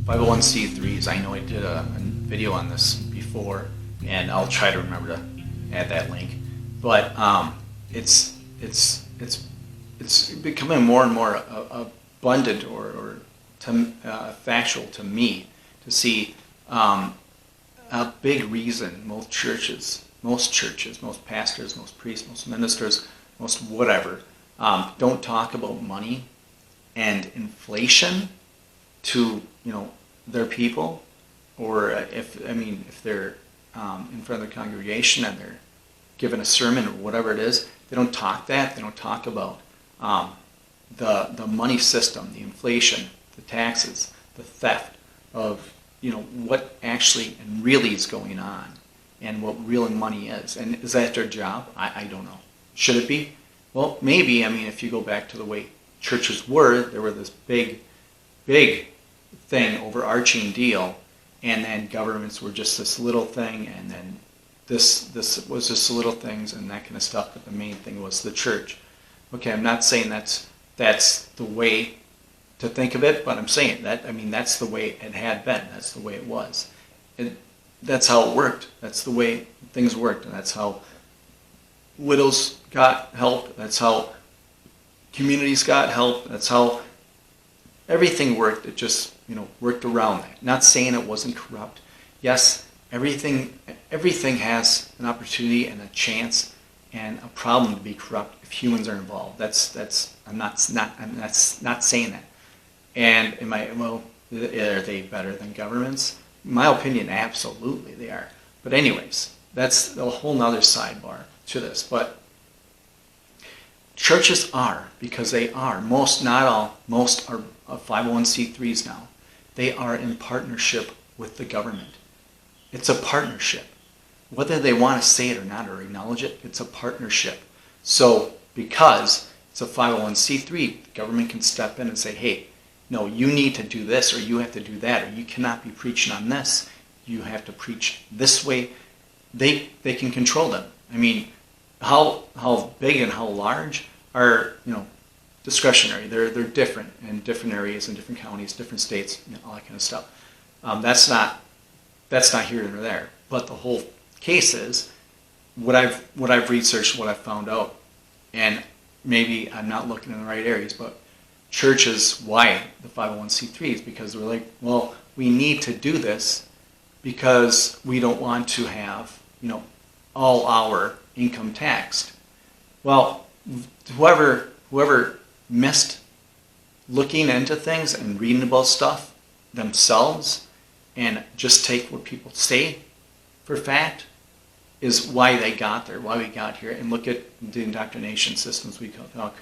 501c3s. I know I did a video on this before, and I'll try to remember to add that link. But it's becoming more and more abundant or factual to me to see a big reason most churches, most pastors, most priests, most ministers, most whatever, don't talk about money and inflation to their people, or if they're in front of the congregation and they're given a sermon or whatever it is, they don't talk that. They don't talk about the money system, the inflation, the taxes, the theft of what actually and really is going on, and what real money is. And is that their job? I don't know. Should it be? Well, maybe. If you go back to the way churches were, there were this big thing, overarching deal, and then governments were just this little thing, and then this was just little things and that kind of stuff, but the main thing was the church. Okay, I'm not saying that's the way to think of it, but I'm saying that, that's the way it had been. That's the way it was. That's how it worked. That's the way things worked, and that's how widows got help. That's how communities got help. That's how everything worked. It just, worked around that. Not saying it wasn't corrupt. Yes, everything has an opportunity and a chance and a problem to be corrupt if humans are involved. I'm not saying that. And are they better than governments? In my opinion, absolutely they are. But anyways, that's a whole nother sidebar to this. But churches are, because they are, most are 501c3s now. They are in partnership with the government. It's a partnership. Whether they want to say it or not or acknowledge it, it's a partnership. So because it's a 501c3, the government can step in and say, hey, no, you need to do this, or you have to do that, or you cannot be preaching on this. You have to preach this way. They can control them. How big and how large are discretionary. They're different in different areas, in different counties, different states, all that kind of stuff. That's not here nor there. But the whole case is what I've researched, what I've found out, and maybe I'm not looking in the right areas, but churches, why the 501c3s? Because they're like, well, we need to do this because we don't want to have all our income taxed. Well, whoever missed looking into things and reading about stuff themselves and just take what people say for fact is why they got there, why we got here, and look at the indoctrination systems we call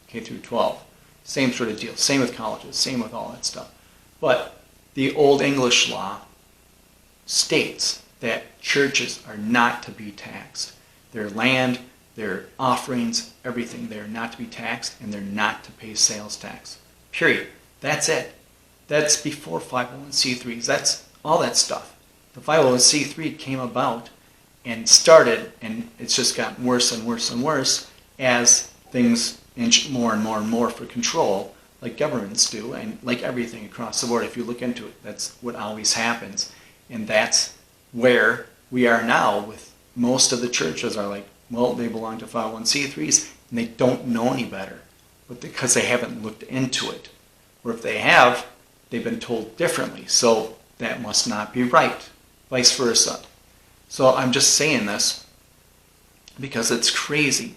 K through 12. Same sort of deal. Same with colleges. Same with all that stuff. But the Old English law states that churches are not to be taxed. Their land, their offerings, everything, they're not to be taxed, and they're not to pay sales tax. Period. That's it. That's before 501c3s. That's all that stuff. The 501c3 came about and started, and it's just gotten worse and worse and worse as things inch more and more and more for control, like governments do, and like everything across the board. If you look into it, that's what always happens. And that's where we are now with most of the churches are like, well, they belong to 501c3s, and they don't know any better, but because they haven't looked into it. Or if they have, they've been told differently, so that must not be right, vice versa. So I'm just saying this because it's crazy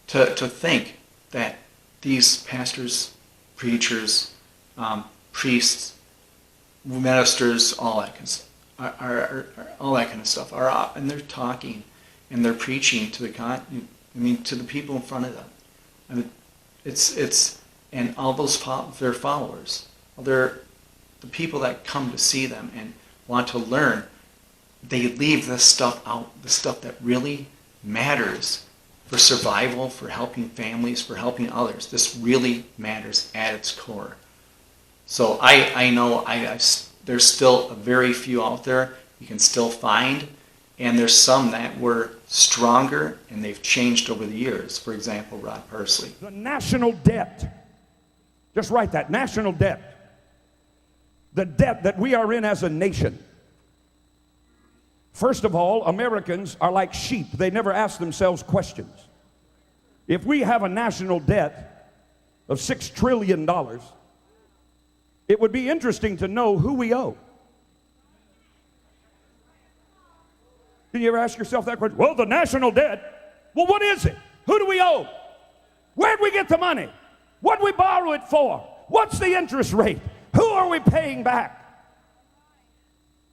to think that these pastors, preachers, priests, ministers, all that kind of stuff, all that kind of stuff are up, and they're talking and they're preaching to to the people in front of them. It's and all those their followers, they're the people that come to see them and want to learn. They leave this stuff out, the stuff that really matters for survival, for helping families, for helping others. This really matters at its core. So I know there's still a very few out there you can still find, and there's some that were stronger and they've changed over the years. For example, Rod Parsley. The national debt. Just write that, national debt. the debt that we are in as a nation. First of all, Americans are like sheep. They never ask themselves questions. If we have a national debt of $6 trillion, it would be interesting to know who we owe. Did you ever ask yourself that question? Well, the national debt, well, what is it? Who do we owe? Where'd we get the money? What'd we borrow it for? What's the interest rate? Who are we paying back?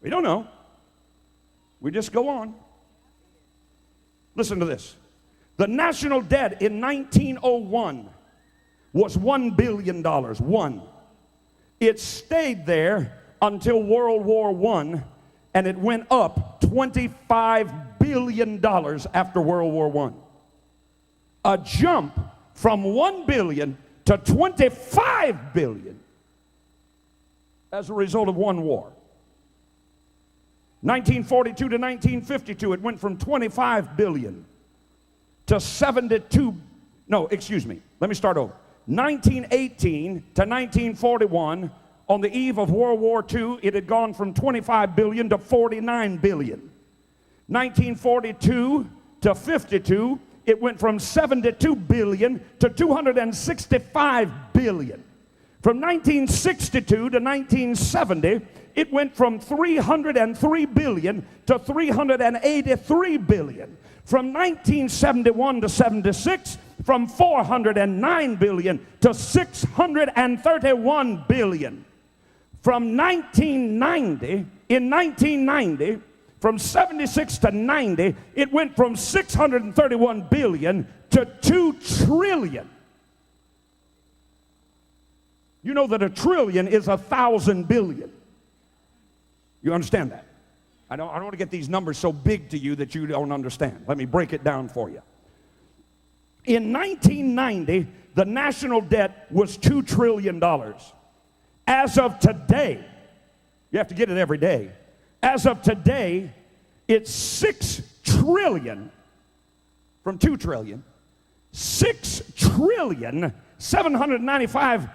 We don't know. We just go on. Listen to this. The national debt in 1901 was $1 billion. One. It stayed there until World War I, and it went up $25 billion after World War I. A jump from $1 billion to $25 billion as a result of one war. 1942 to 1952, it went from $25 billion to 72, no, excuse me, let me start over. 1918 to 1941, on the eve of World War II, it had gone from $25 billion to $49 billion. 1942 to 52, it went from $72 billion to $265 billion. From 1962 to 1970, it went from $303 billion to $383 billion. From 1971 to 76, from $409 billion to $631 billion. From 1990, from 76 to 90, it went from $631 billion to $2 trillion. You know that a trillion is 1,000 billion. You understand that? I don't want to get these numbers so big to you that you don't understand. Let me break it down for you. In 1990, the national debt was $2 trillion. As of today, you have to get it every day. As of today, it's 6 trillion from 2 trillion. 6 trillion, 795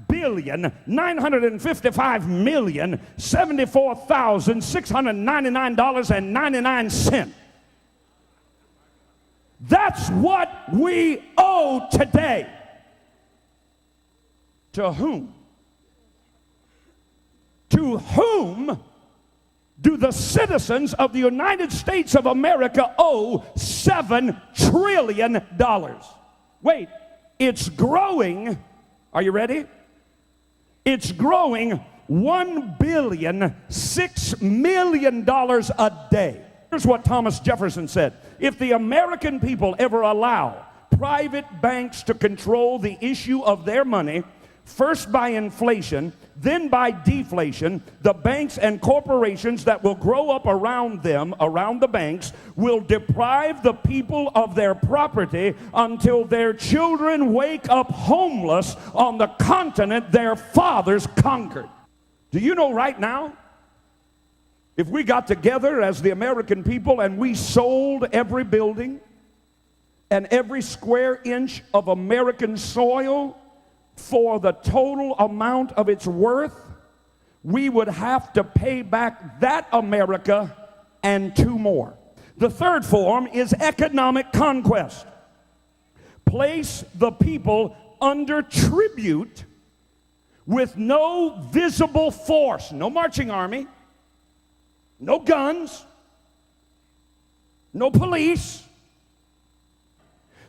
billion, 955 million, $74,699.99. That's what we owe today. To whom? To whom do the citizens of the United States of America owe $7 trillion? Wait, it's growing. Are you ready? It's growing $1,006,000,000 a day. Here's what Thomas Jefferson said. If the American people ever allow private banks to control the issue of their money, first by inflation, then by deflation, the banks and corporations that will grow up around them, around the banks, will deprive the people of their property until their children wake up homeless on the continent their fathers conquered. Do you know right now, if we got together as the American people and we sold every building and every square inch of American soil for the total amount of its worth, we would have to pay back that America and 2 more. The third form is economic conquest. Place the people under tribute with no visible force, no marching army, no guns, no police.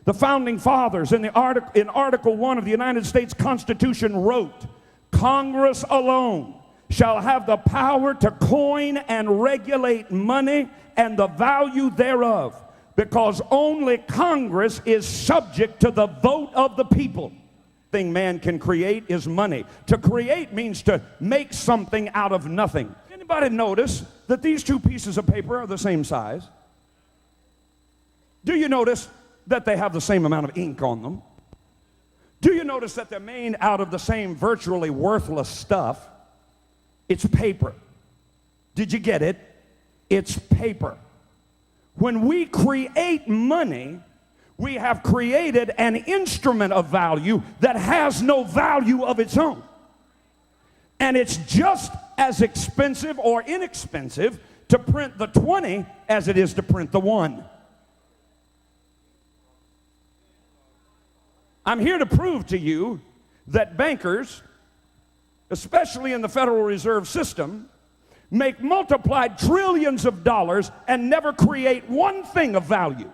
The founding fathers in Article 1 of the United States Constitution wrote, Congress alone shall have the power to coin and regulate money and the value thereof, because only Congress is subject to the vote of the people. The thing man can create is money. To create means to make something out of nothing. Anybody notice that these 2 pieces of paper are the same size? Do you notice that they have the same amount of ink on them? Do you notice that they're made out of the same virtually worthless stuff? It's paper. Did you get it? It's paper. When we create money, we have created an instrument of value that has no value of its own. And it's just as expensive or inexpensive to print the 20 as it is to print the 1. I'm here to prove to you that bankers, especially in the Federal Reserve System, make multiplied trillions of dollars and never create one thing of value.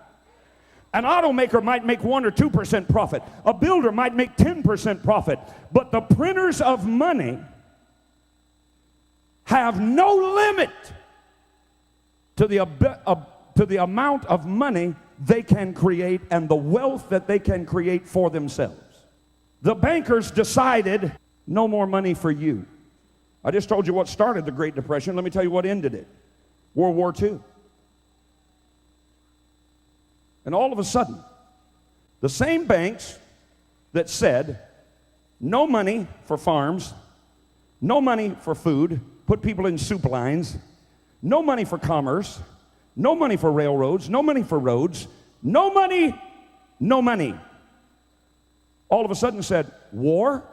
An automaker might make 1 or 2% profit. A builder might make 10% profit. But the printers of money have no limit to the amount of money they can create and the wealth that they can create for themselves. The bankers decided no more money for you. I just told you what started the Great Depression. Let me tell you what ended it. World War II. And all of a sudden, the same banks that said no money for farms, no money for food, put people in soup lines, no money for commerce, no money for railroads, no money for roads, no money, no money. All of a sudden said, war?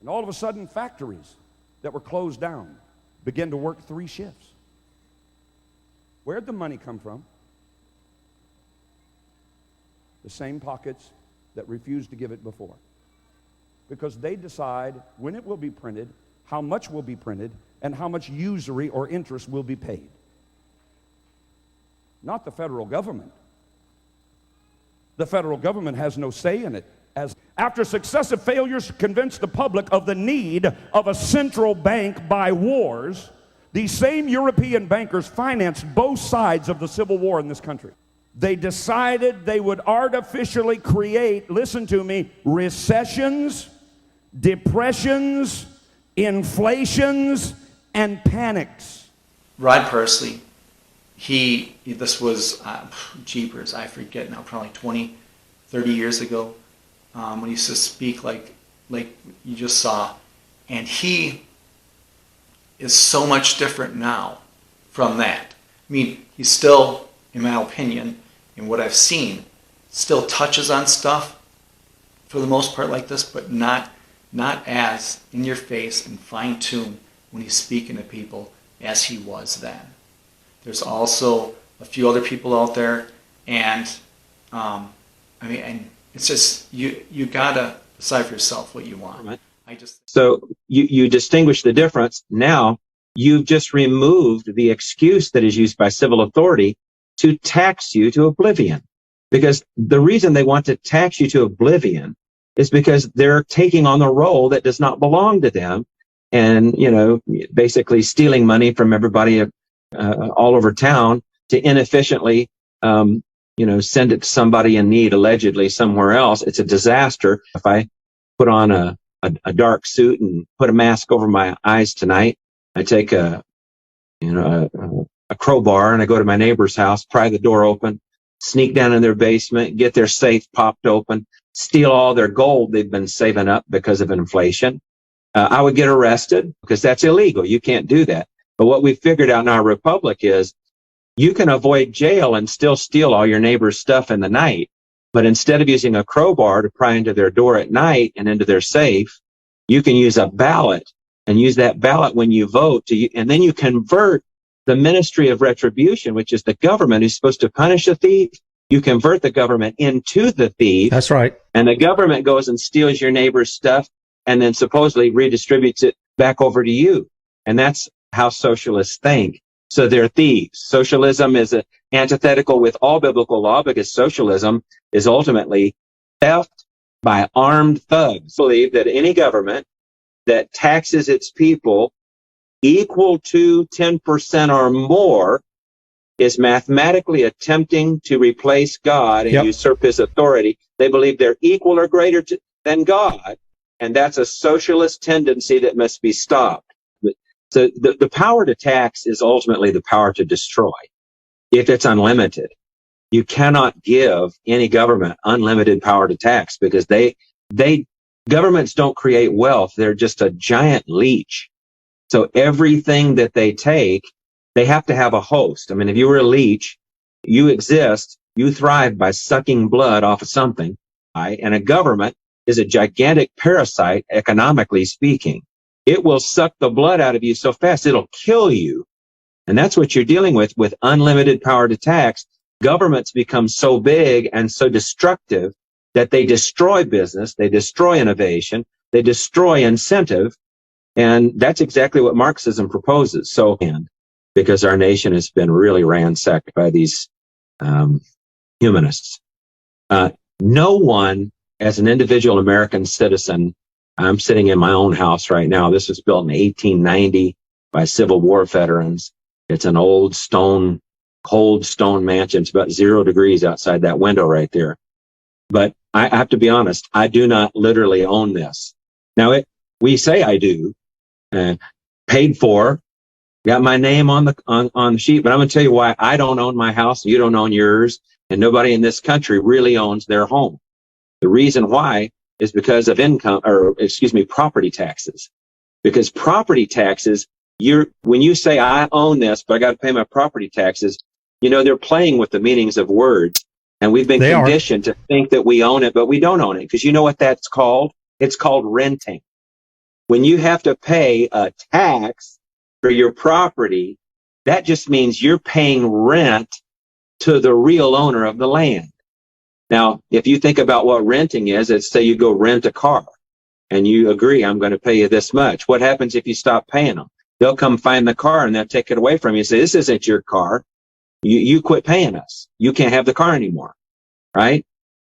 And all of a sudden, factories that were closed down began to work 3 shifts. Where'd the money come from? The same pockets that refused to give it before. Because they decide when it will be printed, how much will be printed, and how much usury or interest will be paid. Not the federal government. The federal government has no say in it. As after successive failures to convince the public of the need of a central bank by wars, these same European bankers financed both sides of the Civil War in this country. They decided they would artificially create, listen to me, recessions, depressions, inflations, and panics. Rod Parsley, this was, jeepers, I forget now, probably 20, 30 years ago, when he used to speak like you just saw. And he is so much different now from that. I mean, he's still, in my opinion, in what I've seen, still touches on stuff for the most part like this, but not as in your face and fine-tuned when he's speaking to people as he was then. There's also a few other people out there, and and it's just you gotta decide for yourself what you want. Right. So you distinguish the difference. Now you've just removed the excuse that is used by civil authority to tax you to oblivion. Because the reason they want to tax you to oblivion is because they're taking on the role that does not belong to them, and basically stealing money from everybody all over town to inefficiently send it to somebody in need, allegedly somewhere else. It's a disaster. If I put on a dark suit and put a mask over my eyes tonight, I take a crowbar and I go to my neighbor's house, pry the door open, sneak down in their basement, get their safe popped open, steal all their gold they've been saving up because of inflation. I would get arrested because that's illegal. You can't do that. But what we figured out in our republic is you can avoid jail and still steal all your neighbor's stuff in the night. But instead of using a crowbar to pry into their door at night and into their safe, you can use a ballot and use that ballot when you vote. And then you convert the ministry of retribution, which is the government who's supposed to punish a thief. You convert the government into the thief. That's right. And the government goes and steals your neighbor's stuff and then supposedly redistributes it back over to you. And that's how socialists think. So they're thieves. Socialism is antithetical with all biblical law because socialism is ultimately theft by armed thugs. I believe that any government that taxes its people equal to 10% or more is mathematically attempting to replace God and usurp his authority. They believe they're equal or greater than God, and that's a socialist tendency that must be stopped. So the power to tax is ultimately the power to destroy, if it's unlimited. You cannot give any government unlimited power to tax because governments don't create wealth. They're just a giant leech. So everything that they take, they have to have a host. I mean, if you were a leech, you exist, you thrive by sucking blood off of something, right? And a government is a gigantic parasite, economically speaking. It will suck the blood out of you so fast, it'll kill you. And that's what you're dealing with unlimited power to tax. Governments become so big and so destructive that they destroy business, they destroy innovation, they destroy incentive. And that's exactly what Marxism proposes. So, because our nation has been really ransacked by these humanists. No one, as an individual American citizen, I'm sitting in my own house right now. This was built in 1890 by Civil War veterans. It's an old stone, cold stone mansion. It's about 0 degrees outside that window right there. But I have to be honest, I do not literally own this. Now, we say I do, paid for, got my name on the sheet, but I'm going to tell you why I don't own my house, you don't own yours, and nobody in this country really owns their home. The reason why is because of property taxes. Because property taxes, when you say I own this, but I got to pay my property taxes, they're playing with the meanings of words. And we've been conditioned to think that we own it, but we don't own it. Because you know what that's called? It's called renting. When you have to pay a tax for your property, that just means you're paying rent to the real owner of the land. Now, if you think about what renting is, let's say you go rent a car and you agree, I'm going to pay you this much. What happens if you stop paying them? They'll come find the car and they'll take it away from you and say, this isn't your car. You quit paying us. You can't have the car anymore, right?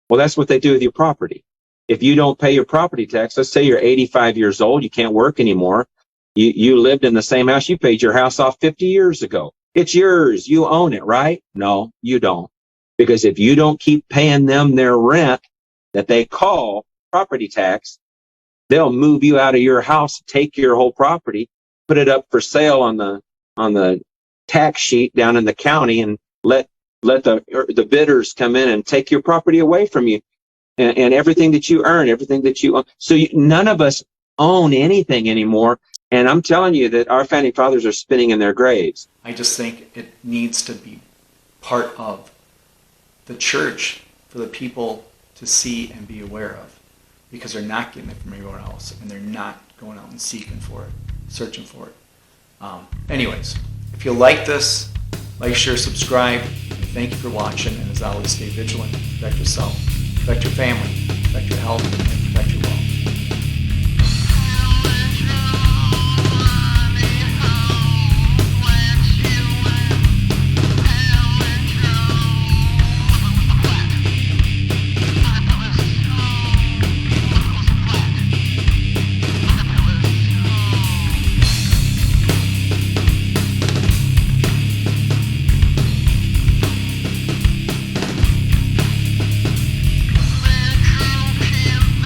Well, that's what they do with your property. If you don't pay your property tax, let's say you're 85 years old, you can't work anymore. You lived in the same house, you paid your house off 50 years ago. It's yours. You own it, right? No, you don't. Because if you don't keep paying them their rent that they call property tax, they'll move you out of your house, take your whole property, put it up for sale on the tax sheet down in the county, and let the bidders come in and take your property away from you, and everything that you earn, everything that you own. So none of us own anything anymore. And I'm telling you that our founding fathers are spinning in their graves. I just think it needs to be part of the church for the people to see and be aware of, because they're not getting it from everyone else, and they're not going out and seeking for it, searching for it. Anyways, if you like this, like, share, subscribe. Thank you for watching, and as always, stay vigilant, protect yourself, protect your family, protect your health, and protect your wealth.